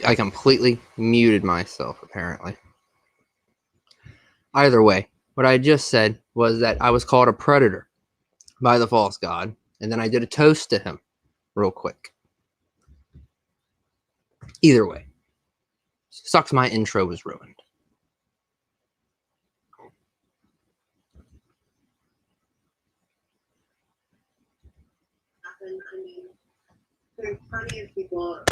I completely muted myself, apparently. Either way, what I just said was that I was called a predator by the false god, and then I did a toast to him real quick. Either way, sucks my intro was ruined. There's plenty of people.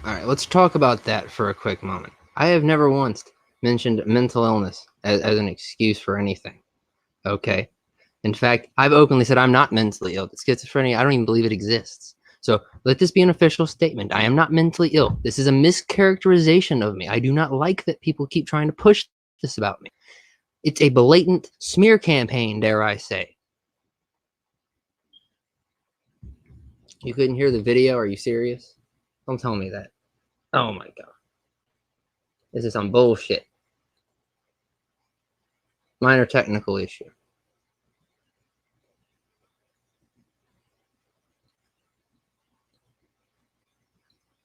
All right, let's talk about that for a quick moment. I have never once mentioned mental illness as an excuse for anything. Okay. In fact, I've openly said I'm not mentally ill. Schizophrenia, I don't even believe it exists. So let this be an official statement. I am not mentally ill. This is a mischaracterization of me. I do not like that people keep trying to push this about me. It's a blatant smear campaign, dare I say. You couldn't hear the video? Are you serious? Don't tell me that. Oh my god. This is some bullshit. Minor technical issue.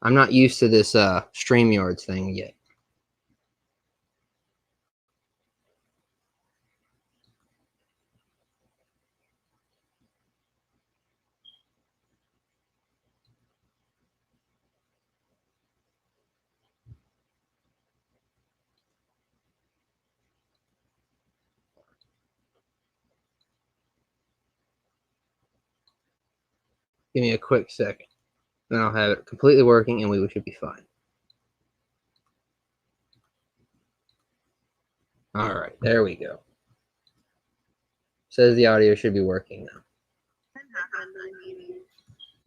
I'm not used to this StreamYard thing yet. Give me a quick second. Then I'll have it completely working and we should be fine. All right, there we go. Says the audio should be working now.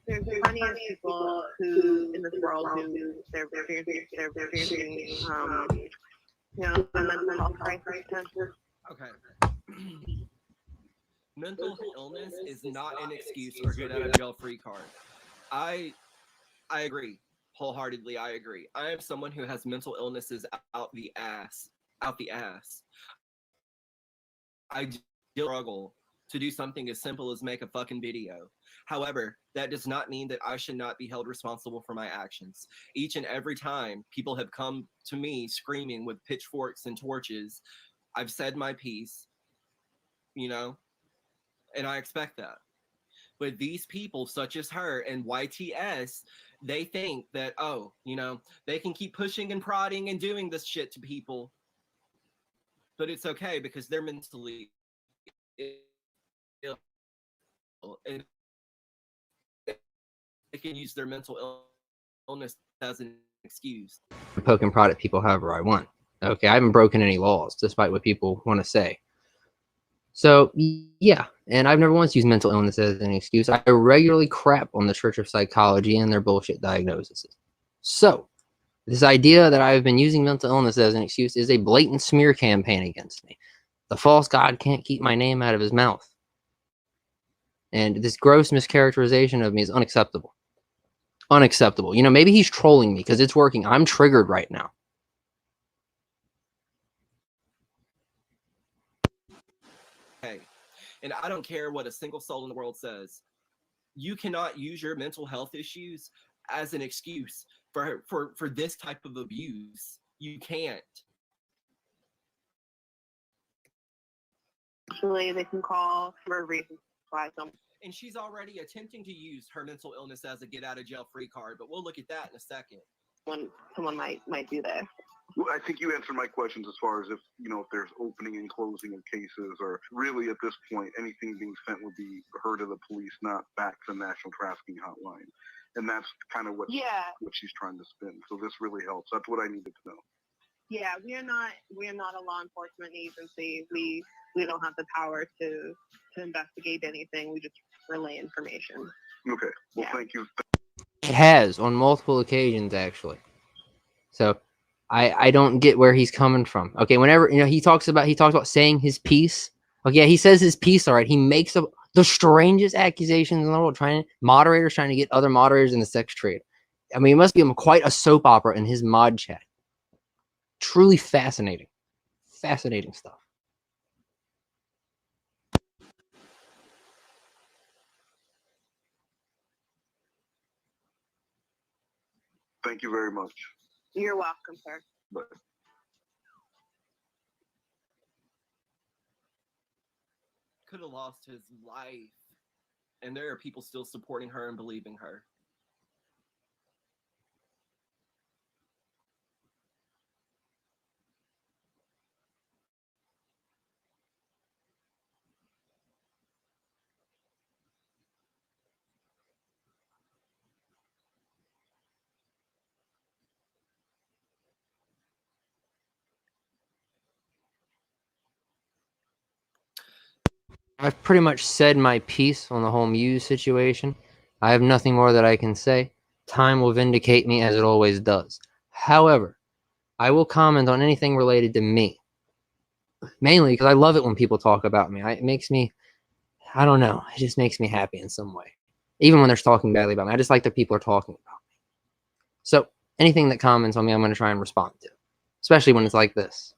There's plenty of people who in this world who they're experiencing mental health crisis. Okay. Mental illness is not an excuse or get out of jail free card. I agree. Wholeheartedly, I agree. I am someone who has mental illnesses out the ass. I struggle to do something as simple as make a fucking video. However, that does not mean that I should not be held responsible for my actions. Each and every time people have come to me screaming with pitchforks and torches, I've said my piece, and I expect that. But these people, such as her and YTS, they think that, they can keep pushing and prodding and doing this shit to people. But it's okay because they're mentally ill. And they can use their mental illness as an excuse. Poke and prod at people however I want. Okay, I haven't broken any laws, despite what people want to say. So, yeah, and I've never once used mental illness as an excuse. I regularly crap on the Church of Psychology and their bullshit diagnoses. So, this idea that I've been using mental illness as an excuse is a blatant smear campaign against me. The false god can't keep my name out of his mouth. And this gross mischaracterization of me is unacceptable. Unacceptable. Maybe he's trolling me because it's working. I'm triggered right now. Hey, and I don't care what a single soul in the world says. You cannot use your mental health issues as an excuse for this type of abuse. You can't. Actually, they can call for a reason why some. And she's already attempting to use her mental illness as a get out of jail free card, but we'll look at that in a second. When someone might do that. Well, I think you answered my questions as far as if there's opening and closing of cases, or really at this point, anything being sent would be heard to the police, not back to the National Trafficking Hotline. And that's kind of what she's trying to spin. So this really helps. That's what I needed to know. Yeah, we're not a law enforcement agency. We don't have the power to investigate anything. We just relay information. Okay. Well, Yeah. thank you. It has on multiple occasions, actually. So I don't get where he's coming from. Okay, whenever he talks about saying his piece. Okay, yeah, he says his piece. All right, he makes up the strangest accusations in the world. Moderators trying to get other moderators in the sex trade. I mean, it must be quite a soap opera in his mod chat. Truly fascinating stuff. Thank you very much. You're welcome, sir. Bye. Could have lost his life, and there are people still supporting her and believing her. I've pretty much said my piece on the whole Muse situation. I have nothing more that I can say. Time will vindicate me as it always does. However, I will comment on anything related to me. Mainly because I love it when people talk about me. It makes me, I don't know, it just makes me happy in some way. Even when they're talking badly about me. I just like that people are talking about me. So anything that comments on me, I'm going to try and respond to. Especially when it's like this.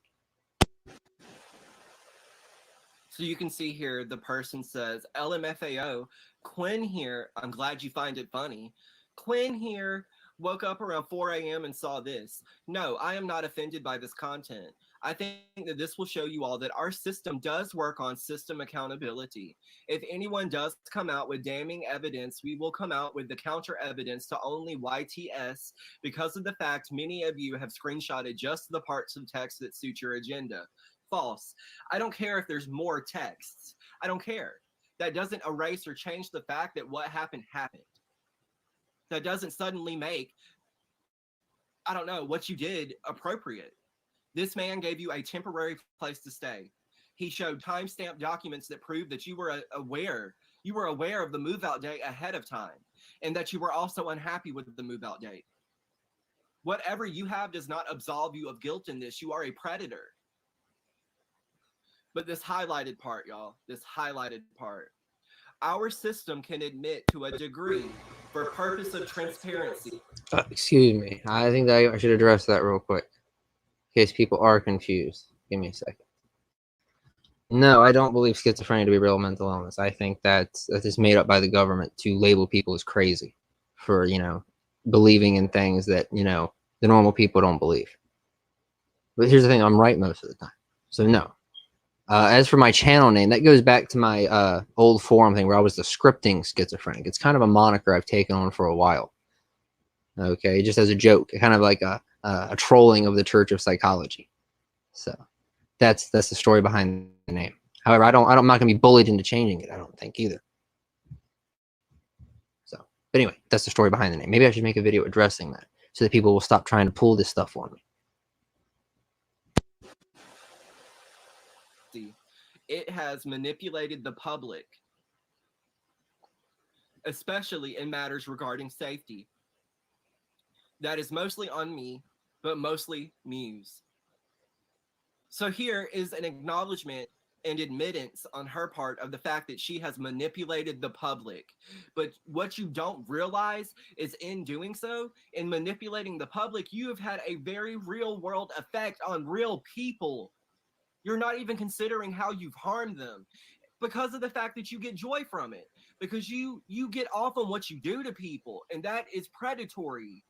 So you can see here, the person says, LMFAO, Quinn here, I'm glad you find it funny. Quinn here woke up around 4 a.m. and saw this. No, I am not offended by this content. I think that this will show you all that our system does work on system accountability. If anyone does come out with damning evidence, we will come out with the counter evidence to only YTS because of the fact many of you have screenshotted just the parts of text that suit your agenda. False. I don't care if there's more texts. I don't care. That doesn't erase or change the fact that what happened happened. That doesn't suddenly make, I don't know, what you did appropriate. This man gave you a temporary place to stay. He showed timestamp documents that proved that you were aware. You were aware of the move-out date ahead of time, and that you were also unhappy with the move-out date. Whatever you have does not absolve you of guilt in this. You are a predator. But this highlighted part, y'all, this highlighted part. Our system can admit to a degree for purpose of transparency. Excuse me. I think that I should address that real quick. In case people are confused. Give me a second. No, I don't believe schizophrenia to be real mental illness. I think that's just made up by the government to label people as crazy for, believing in things that, the normal people don't believe. But here's the thing, I'm right most of the time. So no. As for my channel name, that goes back to my old forum thing where I was the scripting schizophrenic. It's kind of a moniker I've taken on for a while. Okay, just as a joke, kind of like a trolling of the Church of Psychology. So that's the story behind the name. However, I'm not gonna be bullied into changing it. I don't think either. So, but anyway, that's the story behind the name. Maybe I should make a video addressing that so that people will stop trying to pull this stuff on me. It has manipulated the public, especially in matters regarding safety. That is mostly on me, but mostly Muse. So here is an acknowledgement and admittance on her part of the fact that she has manipulated the public. But what you don't realize is in doing so, in manipulating the public, you have had a very real world effect on real people. You're not even considering how you've harmed them because of the fact that you get joy from it, because you get off on what you do to people, and that is predatory.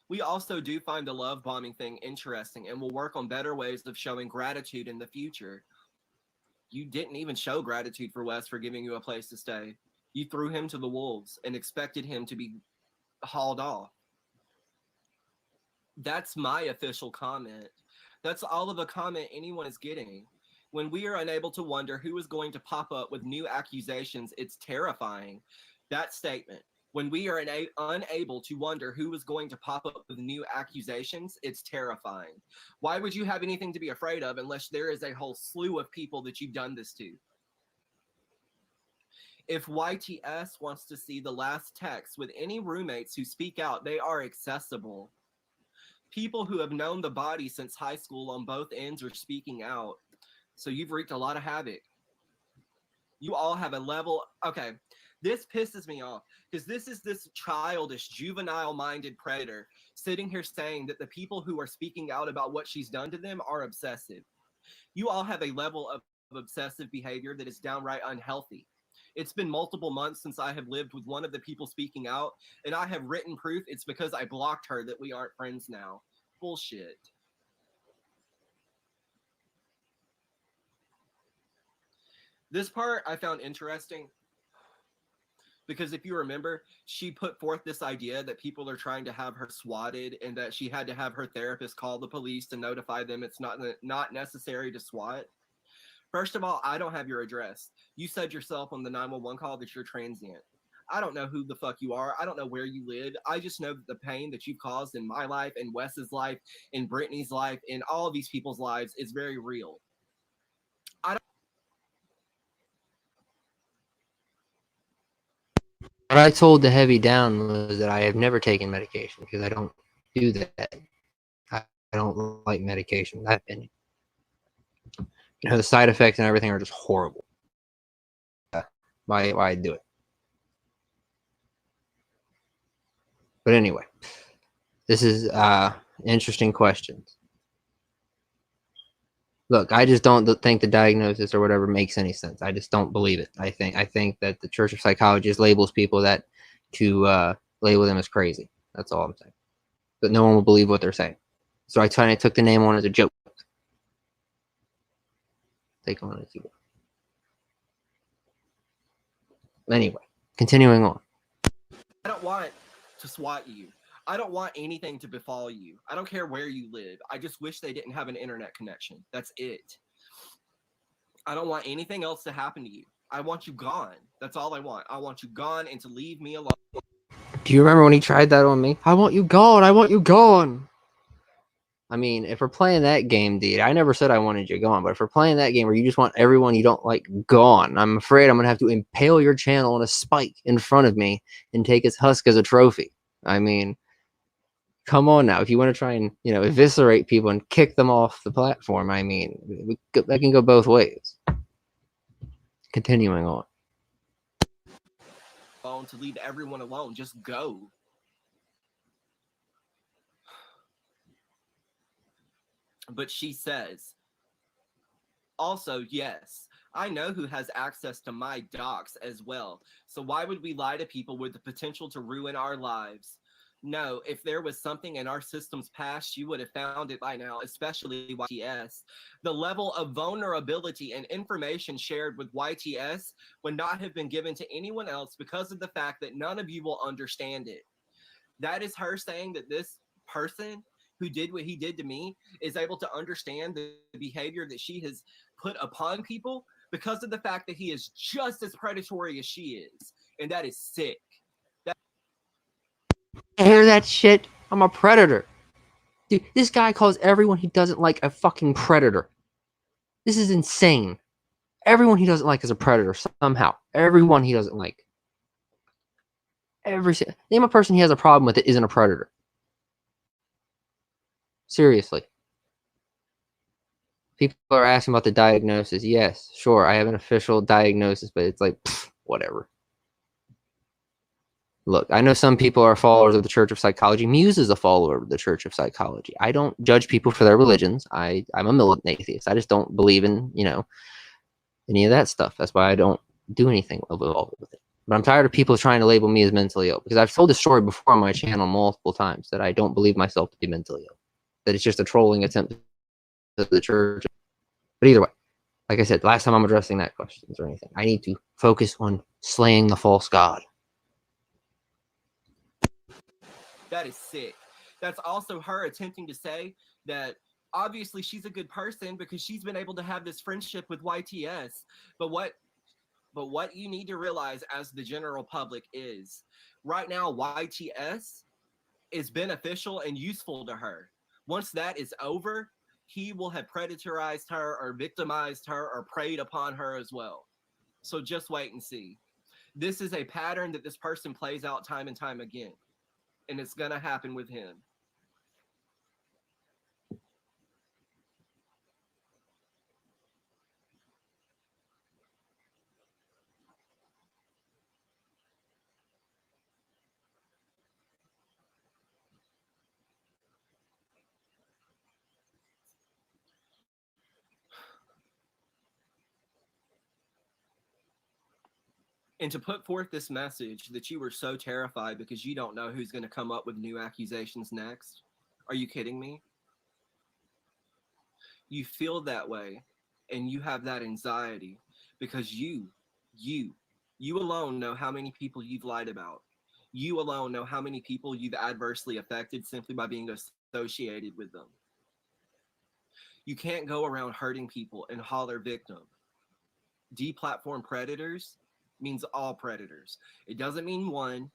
We also do find the love bombing thing interesting, and will work on better ways of showing gratitude in the future. You didn't even show gratitude for Wes for giving you a place to stay. You threw him to the wolves and expected him to be hauled off. That's my official comment. That's all of a comment anyone is getting. When we are unable to wonder who is going to pop up with new accusations, it's terrifying. That statement, when we are unable to wonder who is going to pop up with new accusations, it's terrifying. Why would you have anything to be afraid of unless there is a whole slew of people that you've done this to? If YTS wants to see the last text with any roommates who speak out, they are accessible. People who have known the body since high school on both ends are speaking out. So you've wreaked a lot of havoc. You all have a level. Okay, this pisses me off because this is this childish, juvenile-minded predator sitting here saying that the people who are speaking out about what she's done to them are obsessive. You all have a level of obsessive behavior that is downright unhealthy. It's been multiple months since I have lived with one of the people speaking out, and I have written proof it's because I blocked her that we aren't friends now. Bullshit. This part I found interesting because if you remember, she put forth this idea that people are trying to have her swatted and that she had to have her therapist call the police to notify them it's not necessary to swat. First of all, I don't have your address. You said yourself on the 911 call that you're transient. I don't know who the fuck you are. I don't know where you live. I just know that the pain that you've caused in my life, in Wes's life, in Brittany's life, in all of these people's lives is very real. What I told the heavy down was that I have never taken medication because I don't do that. I don't like medication, in my opinion. You know, the side effects and everything are just horrible. Why I do it. But anyway, this is interesting questions. Look, I just don't think the diagnosis or whatever makes any sense. I just don't believe it. I think that the Church of Psychology just labels people that to label them as crazy. That's all I'm saying. But no one will believe what they're saying. So I kind of took the name on as a joke. Take on as you will. Anyway, continuing on. I don't want to swat you. I don't want anything to befall you. I don't care where you live. I just wish they didn't have an internet connection. That's it. I don't want anything else to happen to you. I want you gone. That's all I want. I want you gone and to leave me alone. Do you remember when he tried that on me? I want you gone. I want you gone. I mean, if we're playing that game, dude, I never said I wanted you gone, but if we're playing that game where you just want everyone you don't like gone, I'm afraid I'm going to have to impale your channel on a spike in front of me and take its husk as a trophy. I mean, come on now. If you want to try and, eviscerate people and kick them off the platform, I mean, that can go both ways. Continuing on. To leave everyone alone. Just go. But she says, also, yes, I know who has access to my docs as well. So why would we lie to people with the potential to ruin our lives? No, if there was something in our system's past, you would have found it by now, especially YTS. The level of vulnerability and information shared with YTS would not have been given to anyone else because of the fact that none of you will understand it. That is her saying that this person who did what he did to me is able to understand the behavior that she has put upon people because of the fact that he is just as predatory as she is. And that is sick. I hear that shit? I'm a predator. Dude, this guy calls everyone he doesn't like a fucking predator. This is insane. Everyone he doesn't like is a predator somehow. Everyone he doesn't like. Name a person he has a problem with that isn't a predator. Seriously. People are asking about the diagnosis. Yes, sure, I have an official diagnosis, but it's like, whatever. Look, I know some people are followers of the Church of Psychology. Muse is a follower of the Church of Psychology. I don't judge people for their religions. I'm a militant atheist. I just don't believe in, any of that stuff. That's why I don't do anything involved with it. But I'm tired of people trying to label me as mentally ill because I've told this story before on my channel multiple times that I don't believe myself to be mentally ill. That it's just a trolling attempt to the church. But either way, like I said, last time I'm addressing that questions or anything. I need to focus on slaying the false god. That is sick. That's also her attempting to say that obviously she's a good person because she's been able to have this friendship with YTS. But what But what you need to realize as the general public is right now, YTS is beneficial and useful to her. Once that is over, he will have predatorized her or victimized her or preyed upon her as well. So just wait and see. This is a pattern that this person plays out time and time again. And it's going to happen with him. And to put forth this message that you were so terrified because you don't know who's going to come up with new accusations next. Are you kidding me? You feel that way and you have that anxiety because you alone know how many people you've lied about. You alone know how many people you've adversely affected simply by being associated with them. You can't go around hurting people and holler victim. Deplatform predators means all predators. It doesn't mean one.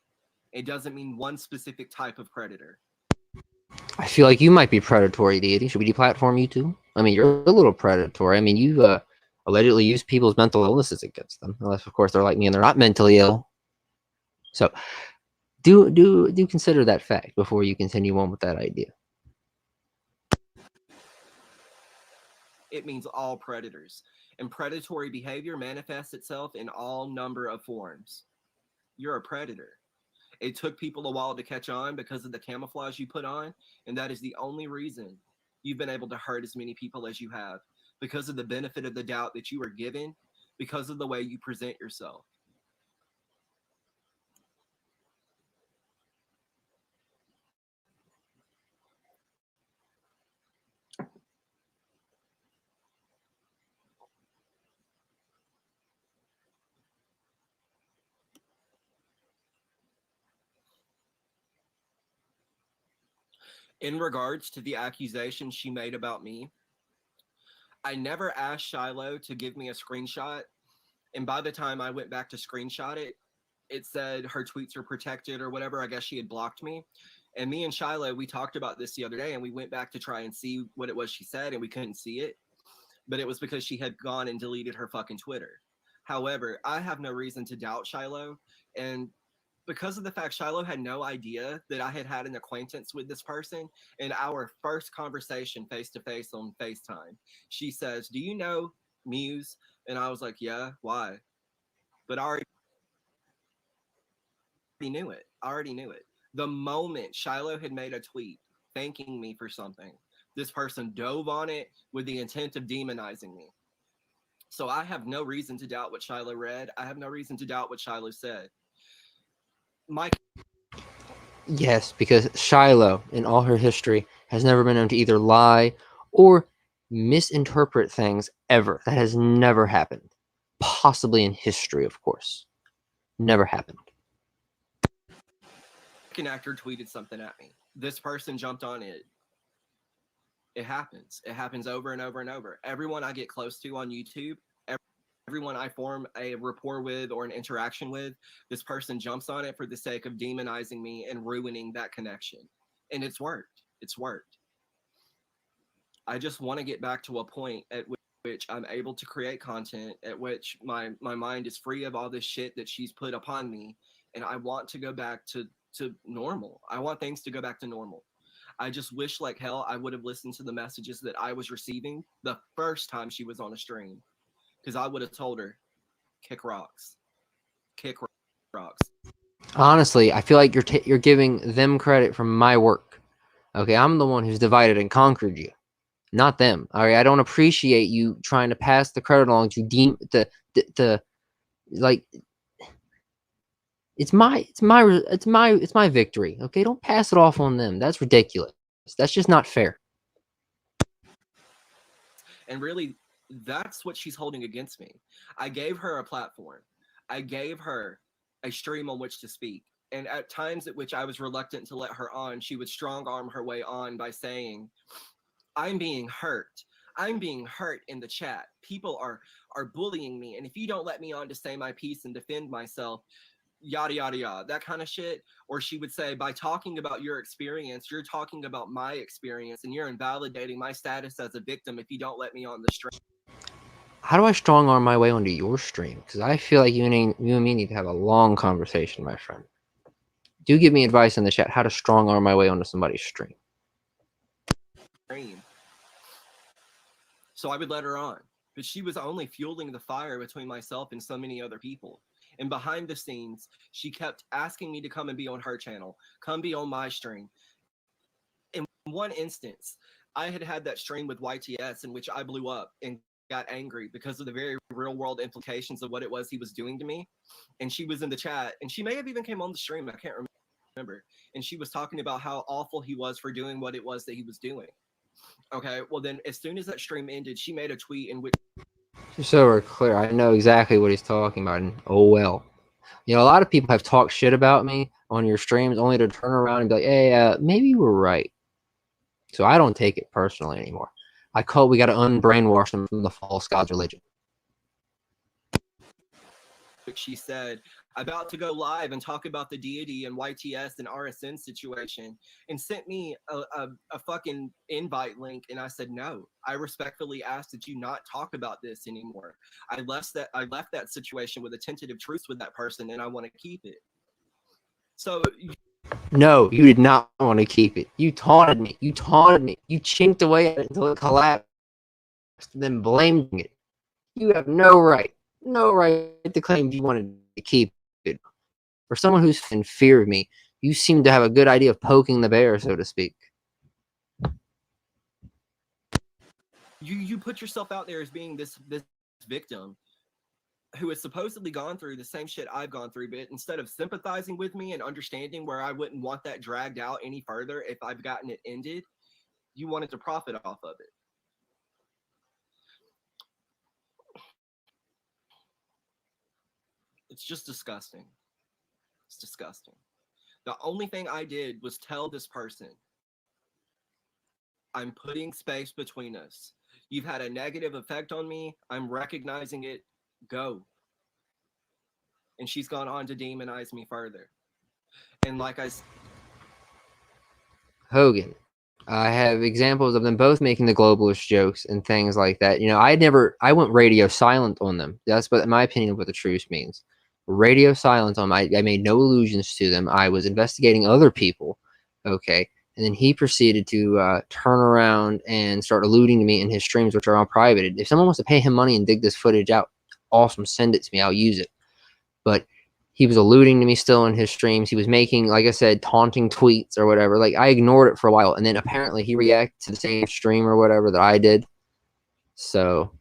It doesn't mean one specific type of predator. I feel like you might be predatory, Deity. Should we deplatform you too? I mean, you're a little predatory. I mean, you allegedly use people's mental illnesses against them, unless of course they're like me and they're not mentally ill. So do consider that fact before you continue on with that idea. It means all predators. And predatory behavior manifests itself in all number of forms. You're a predator. It took people a while to catch on because of the camouflage you put on, and that is the only reason you've been able to hurt as many people as you have, because of the benefit of the doubt that you were given, because of the way you present yourself. In regards to the accusation she made about me, I never asked Shiloh to give me a screenshot. And by the time I went back to screenshot it, it said her tweets are protected or whatever. I guess she had blocked me. And me and Shiloh, we talked about this the other day and we went back to try and see what it was she said and we couldn't see it. But it was because she had gone and deleted her fucking Twitter. However, I have no reason to doubt Shiloh. And because of the fact Shiloh had no idea that I had had an acquaintance with this person in our first conversation face to face on FaceTime, she says, "Do you know Muse?" And I was like, "Yeah, why?" But I already knew it. I already knew it. The moment Shiloh had made a tweet thanking me for something, this person dove on it with the intent of demonizing me. So I have no reason to doubt what Shiloh read. I have no reason to doubt what Shiloh said. Mike. Yes, because Shiloh, in all her history, has never been known to either lie or misinterpret things ever. That has never happened. Possibly in history, of course. Never happened. An actor tweeted something at me. This person jumped on it. It happens. It happens over and over and over. Everyone I get close to on YouTube, everyone I form a rapport with or an interaction with, this person jumps on it for the sake of demonizing me and ruining that connection. And it's worked. It's worked. I just want to get back to a point at which I'm able to create content, at which my mind is free of all this shit that she's put upon me. And I want to go back to normal. I want things to go back to normal. I just wish like hell I would have listened to the messages that I was receiving the first time she was on a stream. Because I would have told her, kick rocks. Kick rocks. Honestly, I feel like you're giving them credit for my work. Okay, I'm the one who's divided and conquered you, not them. All right, I don't appreciate you trying to pass the credit along to like. It's my victory. Okay, don't pass it off on them. That's ridiculous. That's just not fair. And really, that's what she's holding against me. I gave her a platform. I gave her a stream on which to speak. And at times at which I was reluctant to let her on, she would strong arm her way on by saying, I'm being hurt. I'm being hurt in the chat. People are bullying me, and if you don't let me on to say my piece and defend myself, yada yada yada, that kind of shit. Or she would say, by talking about your experience, you're talking about my experience, and you're invalidating my status as a victim if you don't let me on the stream. How do I strong arm my way onto your stream? Because I feel like you and me need to have a long conversation, my friend. Do give me advice in the chat how to strong arm my way onto somebody's stream. So I would let her on, but she was only fueling the fire between myself and so many other people. And behind the scenes, she kept asking me to come and be on her channel, come be on my stream. In one instance, I had that stream with YTS in which I blew up and got angry because of the very real world implications of what it was he was doing to me. And she was in the chat, and she may have even came on the stream, I can't remember. And she was talking about how awful he was for doing what it was that he was doing. Okay, well then as soon as that stream ended, she made a tweet in which... Just so we're clear, I know exactly what he's talking about, and oh well. You know, a lot of people have talked shit about me on your streams only to turn around and be like, hey, maybe you were right. So I don't take it personally anymore. We got to unbrainwash them from the false god's religion. She said, about to go live and talk about the Deity and YTS and RSN situation, and sent me a fucking invite link. And I said, no, I respectfully asked that you not talk about this anymore. I left that situation with a tentative truce with that person, and I want to keep it. So... No, you did not want to keep it. You taunted me. You chinked away at it until it collapsed, then blamed it. You have no right to claim you wanted to keep it. For someone who's in fear of me, you seem to have a good idea of poking the bear, so to speak. You put yourself out there as being this victim who has supposedly gone through the same shit I've gone through, but instead of sympathizing with me and understanding where I wouldn't want that dragged out any further if I've gotten it ended, you wanted to profit off of it. It's just disgusting. It's disgusting. The only thing I did was tell this person, I'm putting space between us. You've had a negative effect on me. I'm recognizing it. Go. And she's gone on to demonize me further. And like I said, Hogan, I have examples of them both making the globalist jokes and things like that. You know, I went radio silent on them. That's what, in my opinion, what the truce means. Radio silent on them. I made no allusions to them. I was investigating other people. Okay. And then he proceeded to turn around and start alluding to me in his streams, which are all private. If someone wants to pay him money and dig this footage out, awesome, send it to me. I'll use it. But he was alluding to me still in his streams. He was making, like I said, taunting tweets or whatever. Like, I ignored it for a while. And then apparently he reacted to the same stream or whatever that I did. So,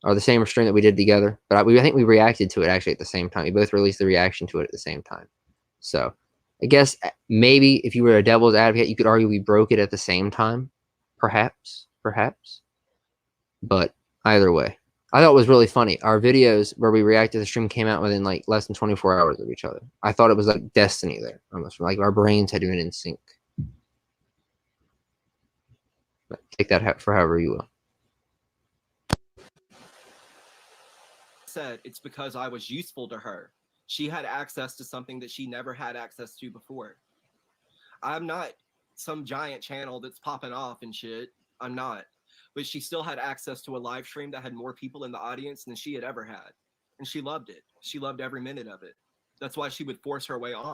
or the same stream that we did together. But I think we reacted to it actually at the same time. We both released the reaction to it at the same time. So, I guess maybe if you were a devil's advocate, you could argue we broke it at the same time. Perhaps. But either way, I thought it was really funny. Our videos where we reacted to the stream came out within like less than 24 hours of each other. I thought it was like destiny there, almost like our brains had been in sync. But take that for however you will. Said it's because I was useful to her. She had access to something that she never had access to before. I'm not some giant channel that's popping off and shit. I'm not. But she still had access to a live stream that had more people in the audience than she had ever had. And she loved it. She loved every minute of it. That's why she would force her way on.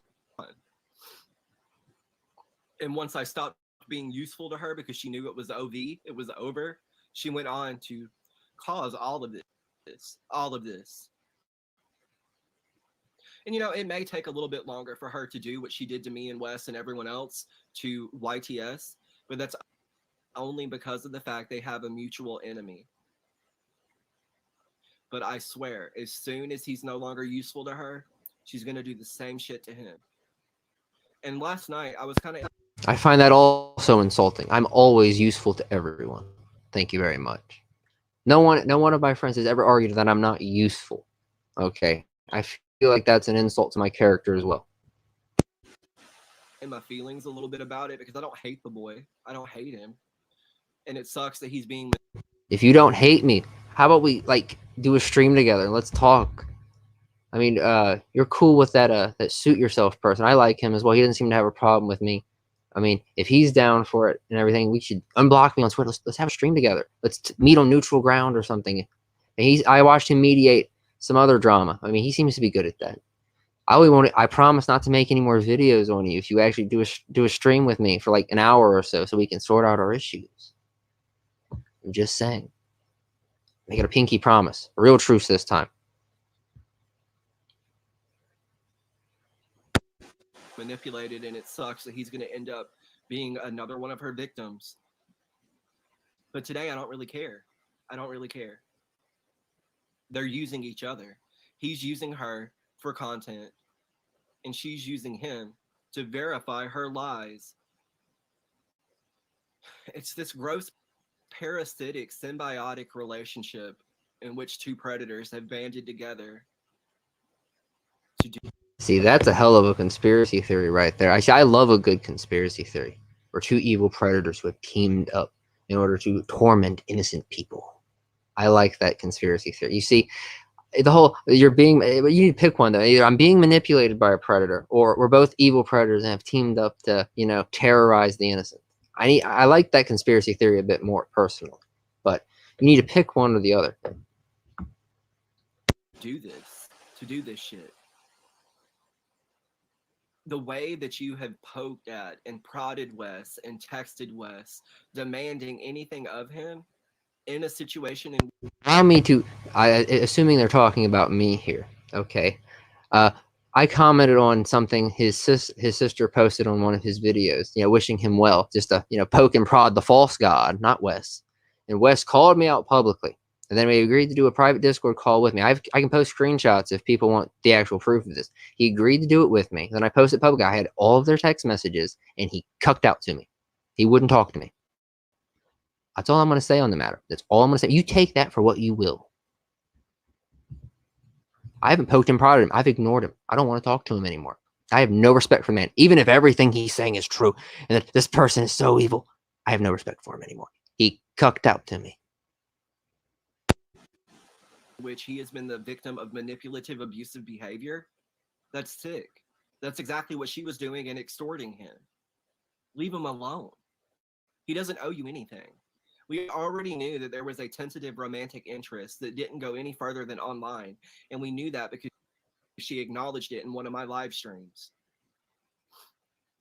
And once I stopped being useful to her because she knew it was OV, it was over, she went on to cause all of this. And, you know, it may take a little bit longer for her to do what she did to me and Wes and everyone else to YTS, but that's only because of the fact they have a mutual enemy. But I swear, as soon as he's no longer useful to her, she's going to do the same shit to him. And last night, I was kind of... I find that also insulting. I'm always useful to everyone. Thank you very much. No one of my friends has ever argued that I'm not useful. Okay? I feel like that's an insult to my character as well. And my feelings a little bit about it because I don't hate the boy. I don't hate him. And it sucks that he's being If you don't hate me, how about we like do a stream together and let's talk? I mean, you're cool with that suit yourself person. I like him as well. He doesn't seem to have a problem with me. I mean, if he's down for it and everything, we should unblock me on Twitter. Let's have a stream together. Let's meet on neutral ground or something. And I watched him mediate some other drama. I mean, he seems to be good at that. I promise not to make any more videos on you if you actually do a stream with me for like an hour or so we can sort out our issues. I'm just saying. Make it a pinky promise. A real truce this time. Manipulated, and it sucks that he's going to end up being another one of her victims. But today, I don't really care. I don't really care. They're using each other. He's using her for content, and she's using him to verify her lies. It's this gross, parasitic, symbiotic relationship in which two predators have banded together to do. See, that's a hell of a conspiracy theory right there. I love a good conspiracy theory where two evil predators who have teamed up in order to torment innocent people. I like that conspiracy theory. You see, you need to pick one though. Either I'm being manipulated by a predator, or we're both evil predators and have teamed up to, terrorize the innocent. I like that conspiracy theory a bit more personally, but you need to pick one or the other. To do this shit. The way that you have poked at and prodded Wes and texted Wes, demanding anything of him in a situation in. Allow me to, assuming they're talking about me here, okay? I commented on something his sister posted on one of his videos, wishing him well, just to, poke and prod the false god, not Wes. And Wes called me out publicly. And then we agreed to do a private Discord call with me. I can post screenshots if people want the actual proof of this. He agreed to do it with me. Then I posted public. I had all of their text messages, and he cucked out to me. He wouldn't talk to me. That's all I'm going to say on the matter. That's all I'm going to say. You take that for what you will. I haven't poked and prodded him. I've ignored him. I don't want to talk to him anymore. I have no respect for the man. Even if everything he's saying is true and that this person is so evil, I have no respect for him anymore. He cucked out to me. Which he has been the victim of manipulative, abusive behavior. That's sick. That's exactly what she was doing and extorting him. Leave him alone. He doesn't owe you anything. We already knew that there was a tentative romantic interest that didn't go any further than online, and we knew that because she acknowledged it in one of my live streams.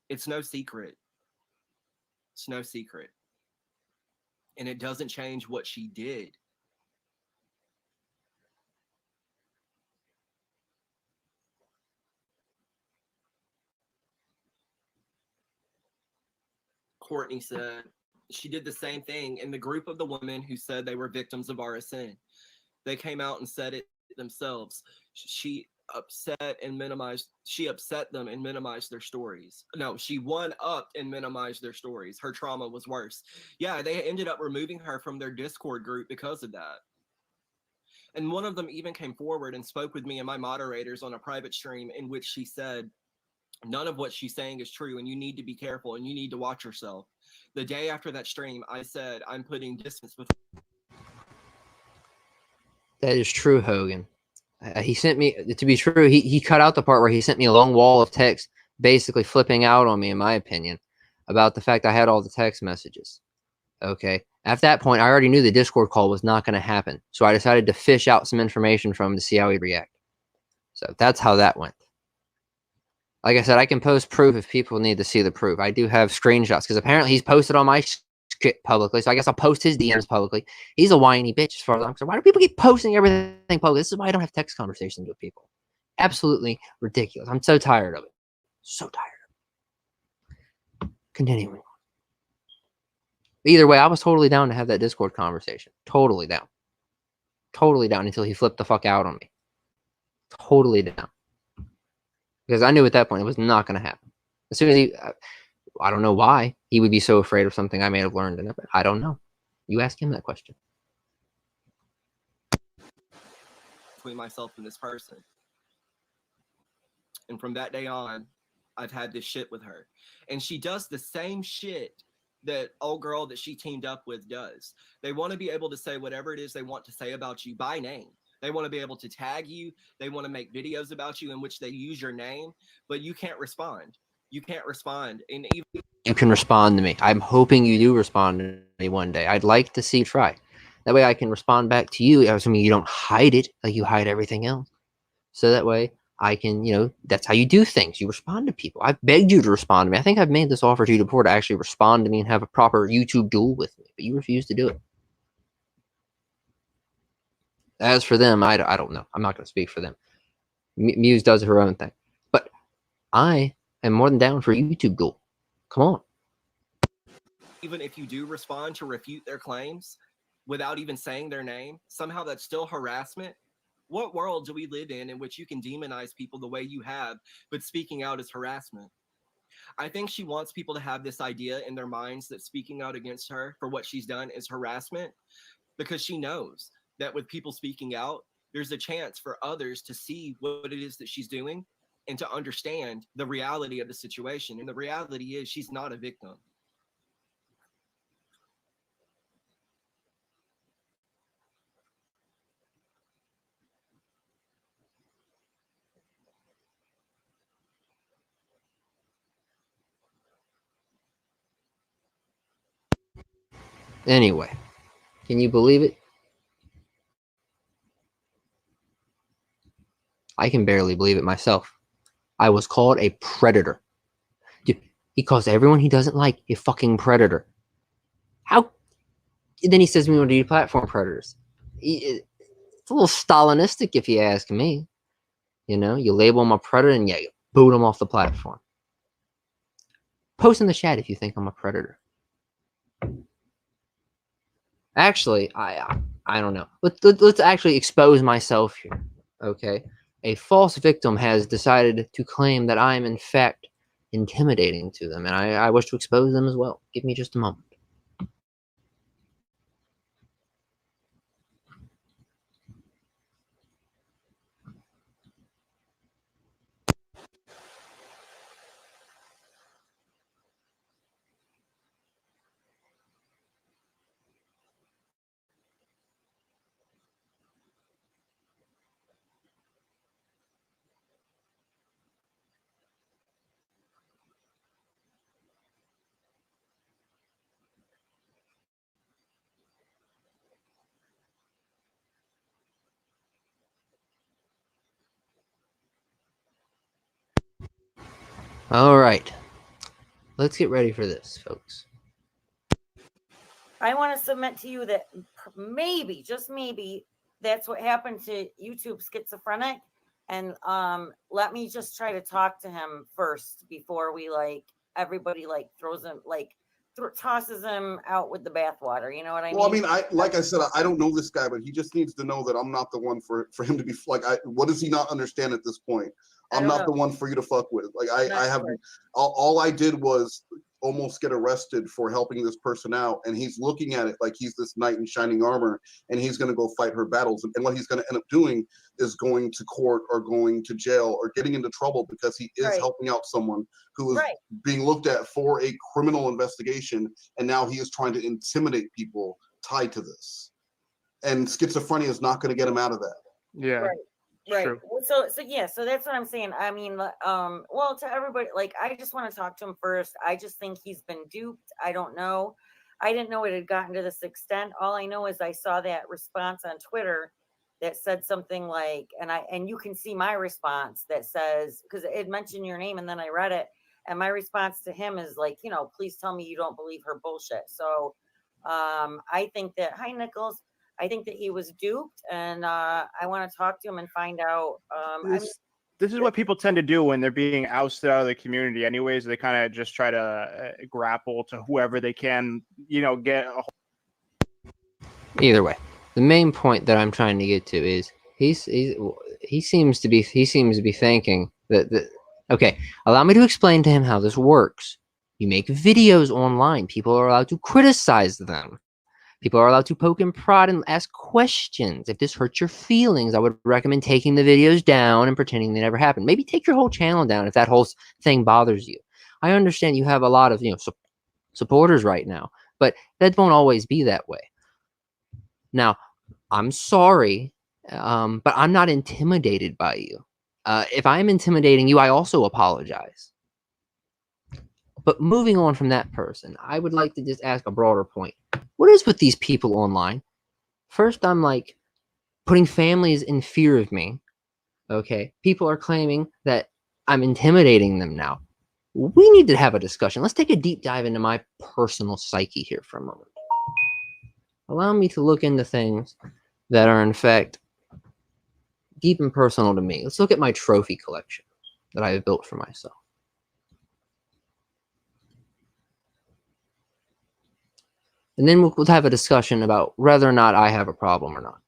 It's no secret. It's no secret. And it doesn't change what she did. Courtney said she did the same thing in the group of the women who said they were victims of RSN. They came out and said it themselves. She upset them and minimized their stories. No, she one-upped and minimized their stories. Her trauma was worse. Yeah, they ended up removing her from their Discord group because of that. And one of them even came forward and spoke with me and my moderators on a private stream in which she said, none of what she's saying is true, and you need to be careful, and you need to watch yourself. The day after that stream, I said, I'm putting distance between. That is true, Hogan. He sent me, to be true, he cut out the part where he sent me a long wall of text, basically flipping out on me, in my opinion, about the fact I had all the text messages. Okay. At that point, I already knew the Discord call was not going to happen. So I decided to fish out some information from him to see how he'd react. So that's how that went. Like I said, I can post proof if people need to see the proof. I do have screenshots because apparently he's posted on my shit publicly. So I guess I'll post his DMs publicly. He's a whiny bitch as far as I'm concerned. Why do people keep posting everything publicly? This is why I don't have text conversations with people. Absolutely ridiculous. I'm so tired of it. So tired of it. Continuing. Either way, I was totally down to have that Discord conversation. Totally down. Totally down until he flipped the fuck out on me. Totally down. Because I knew at that point it was not going to happen. As soon as I don't know why he would be so afraid of something I may have learned in it. I don't know. You ask him that question. Between myself and this person. And from that day on, I've had this shit with her. And she does the same shit that old girl that she teamed up with does. They want to be able to say whatever it is they want to say about you by name. They want to be able to tag you. They want to make videos about you in which they use your name, but you can't respond. You can't respond. And even you can respond to me. I'm hoping you do respond to me one day. I'd like to see you try. That way I can respond back to you, assuming you don't hide it like you hide everything else. So that way I can, that's how you do things. You respond to people. I've begged you to respond to me. I think I've made this offer to you before to actually respond to me and have a proper YouTube duel with me, but you refuse to do it. As for them, I don't know. I'm not going to speak for them. Muse does her own thing. But I am more than down for a YouTube duel. Come on. even if you do respond to refute their claims without even saying their name, somehow that's still harassment. What world do we live in which you can demonize people the way you have, but speaking out is harassment? I think she wants people to have this idea in their minds that speaking out against her for what she's done is harassment, because she knows that with people speaking out, there's a chance for others to see what it is that she's doing and to understand the reality of the situation. And the reality is she's not a victim. Anyway, can you believe it? I can barely believe it myself. I was called a predator. Dude, he calls everyone he doesn't like a fucking predator. How? And then he says we want to deplatform predators. It's a little Stalinistic if you ask me. You know, you label him a predator and you boot him off the platform. Post in the chat if you think I'm a predator. Actually, I don't know. Let's actually expose myself here. Okay, a false victim has decided to claim that I'm in fact intimidating to them, and I wish to expose them as well. Give me just a moment. All right, let's get ready for this, folks. I want to submit to you that maybe, just maybe, that's what happened to YouTube Schizophrenic. And let me just try to talk to him first before we everybody throws him tosses him out with the bathwater. You know what I mean? Well, I mean, like I said, I don't know this guy, but he just needs to know that I'm not the one for him to be what does he not understand at this point? I'm not the one for you to fuck with. I have all I did was almost get arrested for helping this person out, and he's looking at it like he's this knight in shining armor and he's going to go fight her battles, and what he's going to end up doing is going to court or going to jail or getting into trouble because he is helping out someone who is being looked at for a criminal investigation, and now he is trying to intimidate people tied to this, and schizophrenia is not going to get him out of that. Right. So that's what I'm saying. I mean, well, to everybody, I just want to talk to him first. I just think he's been duped. I don't know. I didn't know it had gotten to this extent. All I know is I saw that response on Twitter that said something and you can see my response that says, because it mentioned your name and then I read it, and my response to him is please tell me you don't believe her bullshit. So I think that, hi Nichols, I think that he was duped, and I want to talk to him and find out. This is what people tend to do when they're being ousted out of the community. Anyways, they kind of just try to grapple to whoever they can, get. Either way, the main point that I'm trying to get to is he seems to be thinking that okay. Allow me to explain to him how this works. You make videos online. People are allowed to criticize them. People are allowed to poke and prod and ask questions. If this hurts your feelings, I would recommend taking the videos down and pretending they never happened. Maybe take your whole channel down if that whole thing bothers you. I understand you have a lot of, supporters right now, but that won't always be that way. Now, I'm sorry, but I'm not intimidated by you. If I'm intimidating you, I also apologize. But moving on from that person, I would like to just ask a broader point. What is with these people online? First, I'm like putting families in fear of me. Okay. People are claiming that I'm intimidating them now. We need to have a discussion. Let's take a deep dive into my personal psyche here for a moment. Allow me to look into things that are, in fact, deep and personal to me. Let's look at my trophy collection that I have built for myself. And then we'll have a discussion about whether or not I have a problem or not.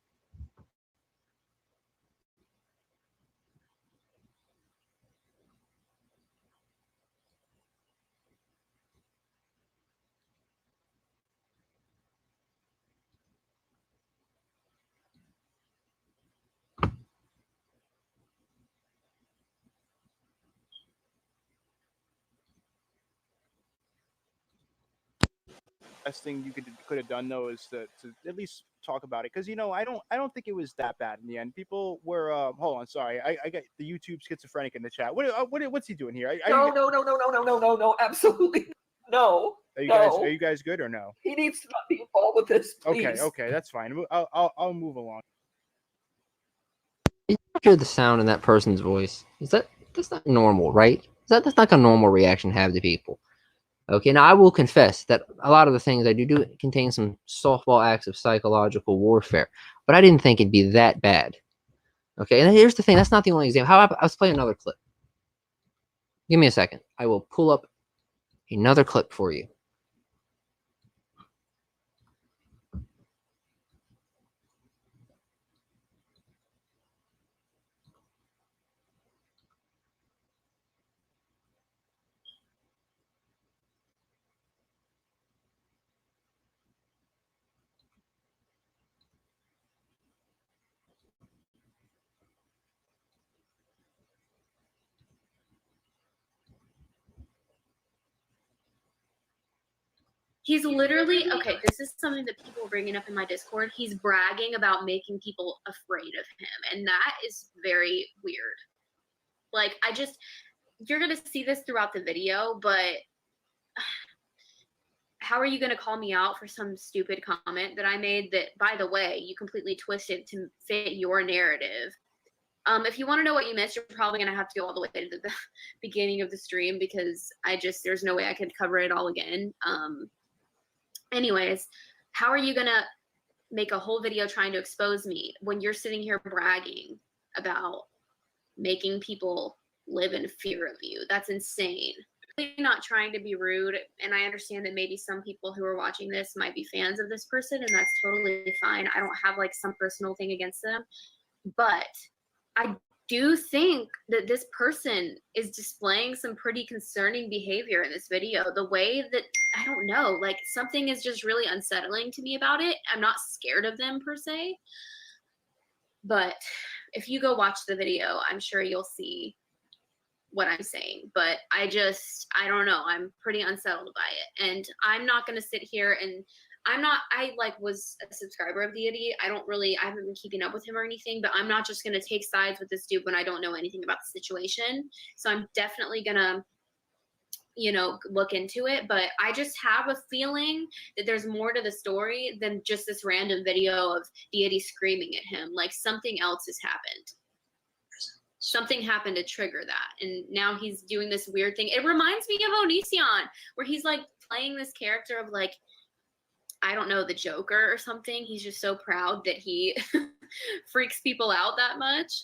Best thing you could have done though is to at least talk about it, because I don't think it was that bad in the end. People were hold on, sorry, I got the YouTube schizophrenic in the chat. What's he doing here? No, absolutely no. Are you guys good or no? He needs to not be involved with this, please. Okay, that's fine. I'll move along. You hear the sound in that person's voice. That's not normal, right? That's not like a normal reaction to have to people. Okay, now I will confess that a lot of the things I do contain some softball acts of psychological warfare, but I didn't think it'd be that bad. Okay, and here's the thing, that's not the only example. Let's play another clip. Give me a second. I will pull up another clip for you. He's literally, okay, this is something that people are bringing up in my Discord. He's bragging about making people afraid of him. And that is very weird. Like, you're going to see this throughout the video, but how are you going to call me out for some stupid comment that I made that, by the way, you completely twisted to fit your narrative? If you want to know what you missed, you're probably going to have to go all the way to the beginning of the stream, because there's no way I could cover it all again. Anyways, how are you going to make a whole video trying to expose me when you're sitting here bragging about making people live in fear of you? That's insane. I'm not trying to be rude, and I understand that maybe some people who are watching this might be fans of this person, and that's totally fine. I don't have like some personal thing against them, but I do think that this person is displaying some pretty concerning behavior in this video. The way that, I don't know, like something is just really unsettling to me about it. I'm not scared of them per se, but if you go watch the video, I'm sure you'll see what I'm saying. But I don't know. I'm pretty unsettled by it. And I'm not going to sit here and I was a subscriber of Deity. I haven't been keeping up with him or anything, but I'm not just going to take sides with this dude when I don't know anything about the situation. So I'm definitely going to, look into it. But I just have a feeling that there's more to the story than just this random video of Deity screaming at him. Like something else has happened. Something happened to trigger that. And now he's doing this weird thing. It reminds me of Onision, where he's like playing this character of like, I don't know, the Joker or something. He's just so proud that he freaks people out that much.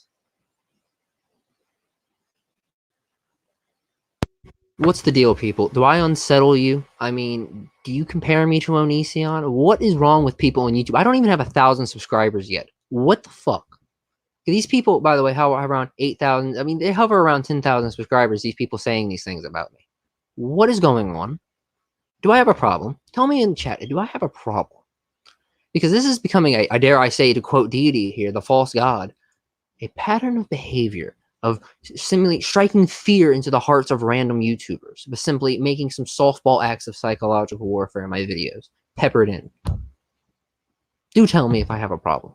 What's the deal, people? Do I unsettle you? I mean, do you compare me to Onision? What is wrong with people on YouTube? I don't even have 1,000 subscribers yet. What the fuck? These people, by the way, hover around 8,000. I mean, they hover around 10,000 subscribers, these people saying these things about me. What is going on? Do I have a problem? Tell me in chat, do I have a problem? Because this is becoming I dare I say, to quote Deity here, the false god, a pattern of behavior of seemingly striking fear into the hearts of random YouTubers, but simply making some softball acts of psychological warfare in my videos, peppered in. Do tell me if I have a problem.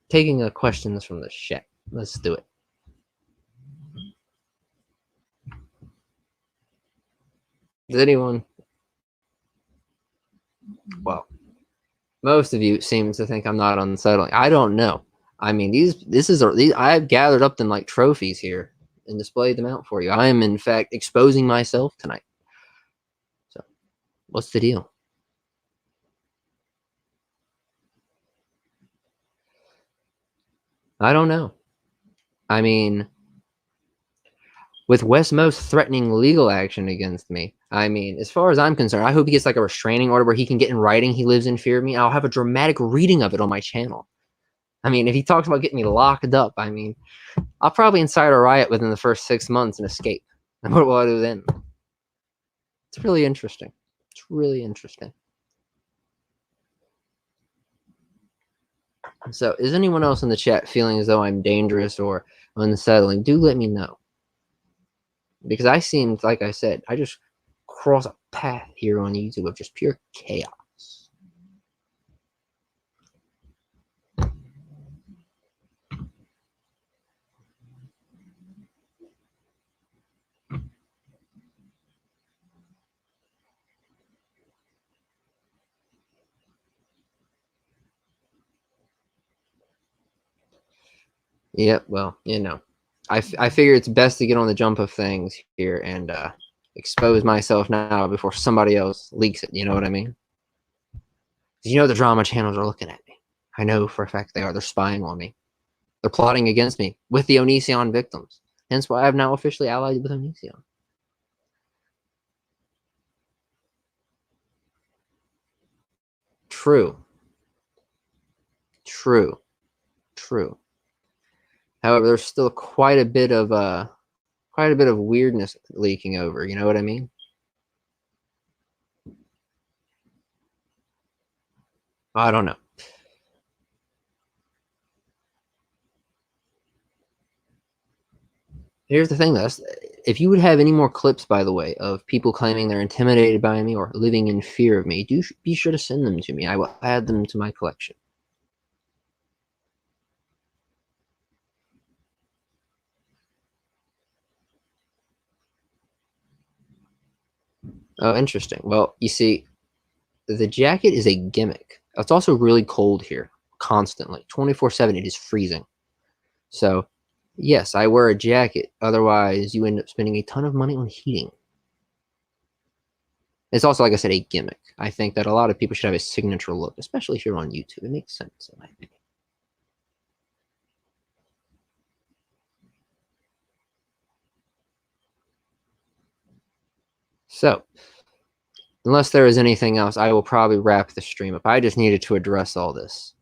Taking questions from the chat. Let's do it. Does anyone? Well, most of you seem to think I'm not unsettling. I don't know. I mean, I've gathered up them like trophies here and displayed them out for you. I am, in fact, exposing myself tonight. So, what's the deal? I don't know. I mean, with Wes Most threatening legal action against me, I mean, as far as I'm concerned, I hope he gets like a restraining order where he can get in writing he lives in fear of me. I'll have a dramatic reading of it on my channel. I mean, if he talks about getting me locked up, I mean, I'll probably incite a riot within the first 6 months and escape. And what will I do then? It's really interesting. It's really interesting. So, is anyone else in the chat feeling as though I'm dangerous or unsettling? Do let me know. Because I seem, like I said, I just cross a path here on YouTube of just pure chaos. Yep, well, you know, I figure it's best to get on the jump of things here and expose myself now before somebody else leaks it. You know what I mean? You know the drama channels are looking at me. I know for a fact they are. They're spying on me. They're plotting against me with the Onision victims. Hence why I've now officially allied with Onision. True. True. True. However, there's still quite a bit of weirdness leaking over. You know what I mean? I don't know. Here's the thing, though. If you would have any more clips, by the way, of people claiming they're intimidated by me or living in fear of me, do be sure to send them to me. I will add them to my collection. Oh, interesting. Well, you see, the jacket is a gimmick. It's also really cold here, constantly. 24/7, it is freezing. So, yes, I wear a jacket. Otherwise, you end up spending a ton of money on heating. It's also, like I said, a gimmick. I think that a lot of people should have a signature look, especially if you're on YouTube. It makes sense, in my opinion. So, unless there is anything else, I will probably wrap the stream up. I just needed to address all this.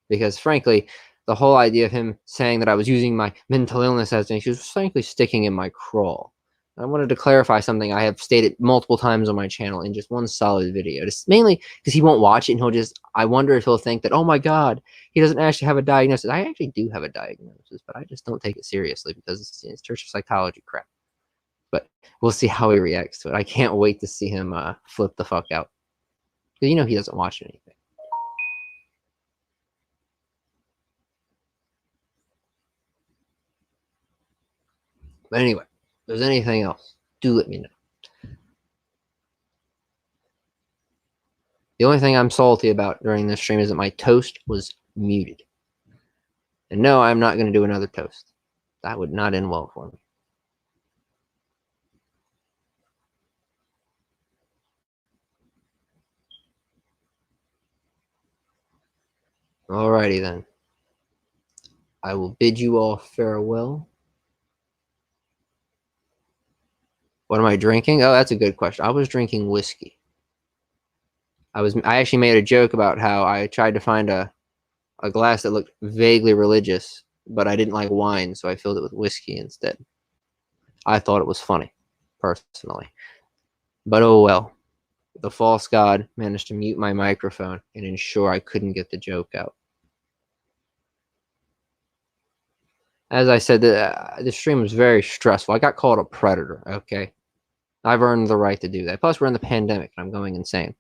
Because, frankly, the whole idea of him saying that I was using my mental illness as an excuse was frankly sticking in my craw. I wanted to clarify something I have stated multiple times on my channel in just one solid video. Just mainly because he won't watch it and he'll just, I wonder if he'll think that, oh my God, he doesn't actually have a diagnosis. I actually do have a diagnosis, but I just don't take it seriously because it's church of psychology crap. But we'll see how he reacts to it. I can't wait to see him flip the fuck out. Because you know he doesn't watch anything. But anyway, if there's anything else, do let me know. The only thing I'm salty about during this stream is that my toast was muted. And no, I'm not going to do another toast. That would not end well for me. Alrighty then. I will bid you all farewell. What am I drinking? Oh, that's a good question. I was drinking whiskey. I actually made a joke about how I tried to find a glass that looked vaguely religious, but I didn't like wine, so I filled it with whiskey instead. I thought it was funny, personally. But oh well. the false god managed to mute my microphone and ensure I couldn't get the joke out. As I said, the stream was very stressful. I got called a predator, okay? I've earned the right to do that. Plus, we're in the pandemic, and I'm going insane.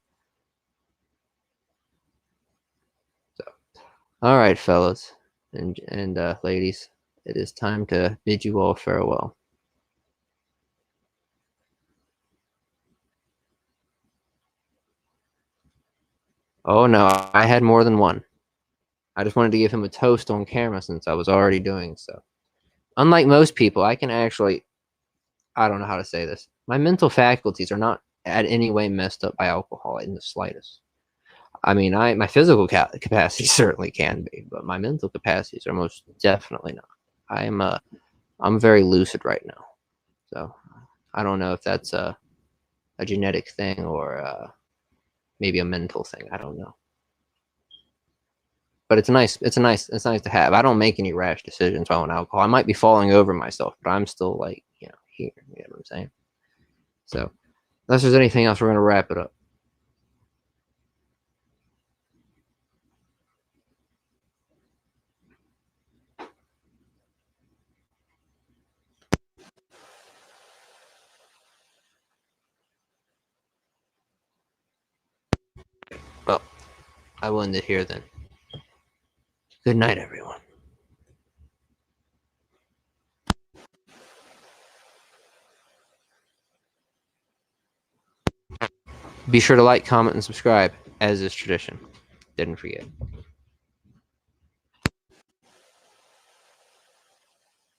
So, all right, fellas and ladies, it is time to bid you all farewell. Oh no, I had more than one. I just wanted to give him a toast on camera since I was already doing so. Unlike most people, I can actually, I don't know how to say this. My mental faculties are not at any way messed up by alcohol in the slightest. I mean, my physical capacity certainly can be, but my mental capacities are most definitely not. I'm very lucid right now. So I don't know if that's a genetic thing or maybe a mental thing. I don't know. But it's nice to have. I don't make any rash decisions while on alcohol. I might be falling over myself, but I'm still like, here. You know what I'm saying? So unless there's anything else, we're gonna wrap it up. Well, I will end it here then. Good night, everyone. Be sure to like, comment, and subscribe, as is tradition. Didn't forget.